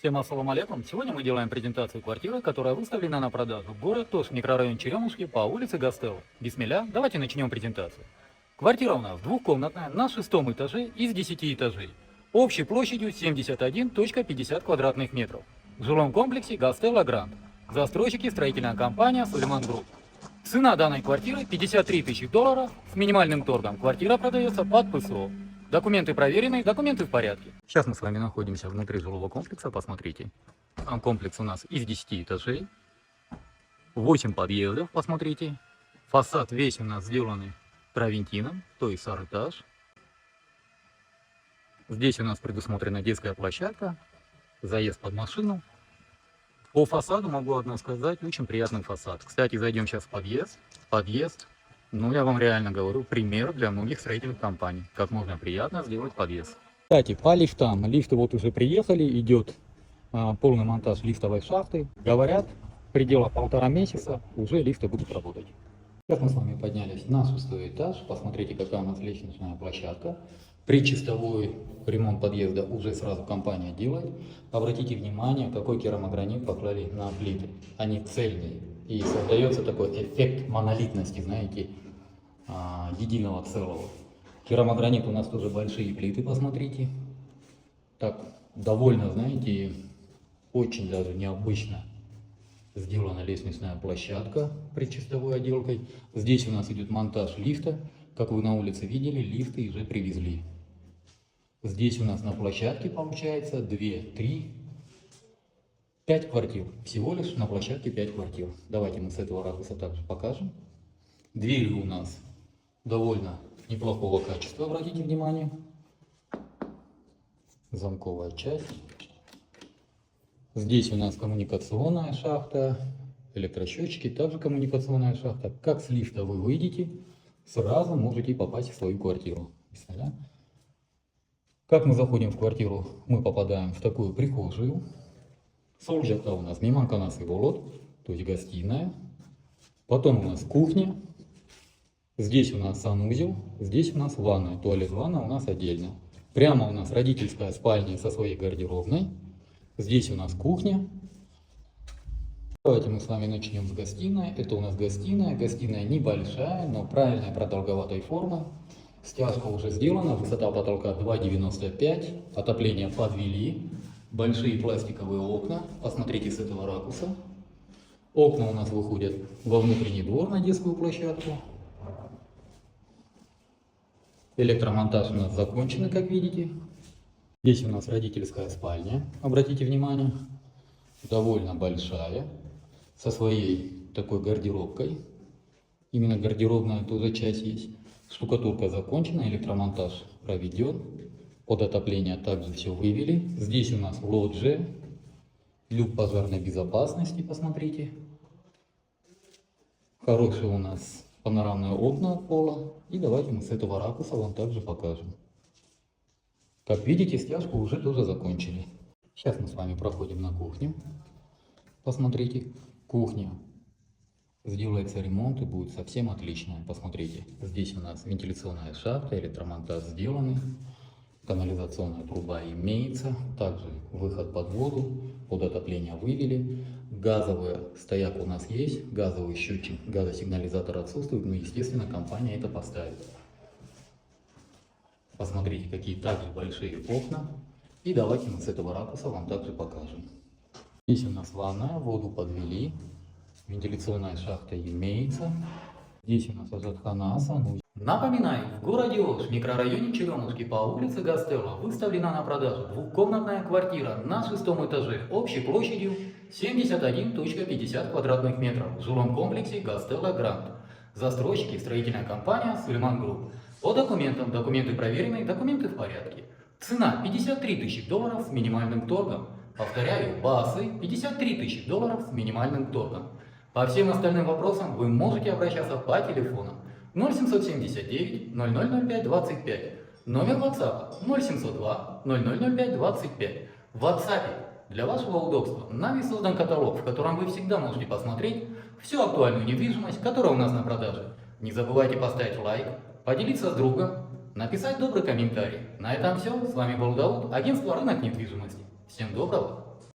Всем ассаламу алейкум. Сегодня мы делаем презентацию квартиры, которая выставлена на продажу. Город Тош, микрорайон Черемушки, по улице Гастелло. Бисмилля, давайте начнем презентацию. Квартира у нас двухкомнатная, на 6-м этаже из 10 этажей. Общей площадью 71,50 квадратных метров. В жилом комплексе Гастелло Гранд. Застройщики строительная компания Сулейман Групп. Цена данной квартиры 53 тысячи долларов. С минимальным торгом квартира продается под ПСО. Документы проверены, документы в порядке. Сейчас мы с вами находимся внутри жилого комплекса, посмотрите. Сам комплекс у нас из 10 этажей. 8 подъездов, посмотрите. Фасад весь у нас сделанный травентином, то есть сарэтаж. Здесь у нас предусмотрена детская площадка, заезд под машину. По фасаду могу одно сказать, очень приятный фасад. Кстати, зайдем сейчас в подъезд. Ну, я вам реально говорю, пример для многих строительных компаний, как можно приятно сделать подъезд. Кстати, по лифтам. Лифты вот уже приехали, идет полный монтаж лифтовой шахты. Говорят, в пределах 1,5 месяца уже лифты будут работать. Сейчас мы с вами поднялись на 6-й этаж. Посмотрите, какая у нас лестничная площадка. Причистовой ремонт подъезда уже сразу компания делает. Обратите внимание, какой керамогранит поклали на плиты. Они цельные. И создается такой эффект монолитности, знаете, единого целого. Керамогранит у нас тоже большие плиты, посмотрите. Так, довольно, знаете, очень даже необычно сделана лестничная площадка причистовой отделкой. Здесь у нас идет монтаж лифта. Как вы на улице видели, лифты уже привезли. Здесь у нас на площадке получается 2, 3, 5 квартир. Всего лишь на площадке 5 квартир. Давайте мы с этого ракурса также покажем. Двери у нас довольно неплохого качества, обратите внимание. Замковая часть. Здесь у нас коммуникационная шахта, электросчетчики, также коммуникационная шахта. Как с лифта вы выйдете, сразу можете попасть в свою квартиру. Как мы заходим в квартиру, мы попадаем в такую прихожую. Служат-то у нас миманканас и волот, то есть гостиная. Потом у нас кухня. Здесь у нас санузел, здесь у нас ванная. Туалет-ванна у нас отдельно. Прямо у нас родительская спальня со своей гардеробной. Здесь у нас кухня. Давайте мы с вами начнем с гостиной. Это у нас гостиная. Гостиная небольшая, но правильной продолговатой формы. Стяжка уже сделана. Высота потолка 2,95. Отопление подвели. Большие пластиковые окна. Посмотрите с этого ракурса. Окна у нас выходят во внутренний двор на детскую площадку. Электромонтаж у нас закончен, как видите. Здесь у нас родительская спальня. Обратите внимание. Довольно большая. Со своей такой гардеробкой. Именно гардеробная тоже часть есть. Штукатурка закончена. Электромонтаж проведен. Под отопление также все вывели. Здесь у нас лоджия. Люк пожарной безопасности, посмотрите. Хорошие у нас панорамные окна от пола. И давайте мы с этого ракурса вам также покажем. Как видите, стяжку уже тоже закончили. Сейчас мы с вами проходим на кухню. Посмотрите, кухня. Сделается ремонт и будет совсем отличная. Посмотрите, здесь у нас вентиляционная шахта, электромонтаж сделанный. Канализационная труба имеется, также выход под воду, под отопление вывели. Газовый стояк у нас есть, газовый счетчик, газосигнализатор отсутствует, но естественно компания это поставит. Посмотрите, какие также большие окна. И давайте мы с этого ракурса вам также покажем. Здесь у нас ванная, воду подвели, вентиляционная шахта имеется. Здесь у нас ажатхана, санузел. Напоминаю, в городе Ош, микрорайоне Черемушки, по улице Гастелло выставлена на продажу двухкомнатная квартира на 6-м этаже общей площадью 71,50 квадратных метров в жилом комплексе Гастелло Гранд. Застройщики строительная компания Сулейман Групп. По документам, документы проверены, документы в порядке. Цена 53 тысячи долларов с минимальным торгом. Повторяю, базы 53 тысячи долларов с минимальным торгом. По всем остальным вопросам вы можете обращаться по телефонам 0779 0005 25, номер WhatsApp 0702 0005 25. В WhatsApp для вашего удобства нами создан каталог, в котором вы всегда можете посмотреть всю актуальную недвижимость, которая у нас на продаже. Не забывайте поставить лайк, поделиться с другом, написать добрый комментарий. На этом все. С вами был Дауд, агентство «Рынок недвижимости». Всем доброго!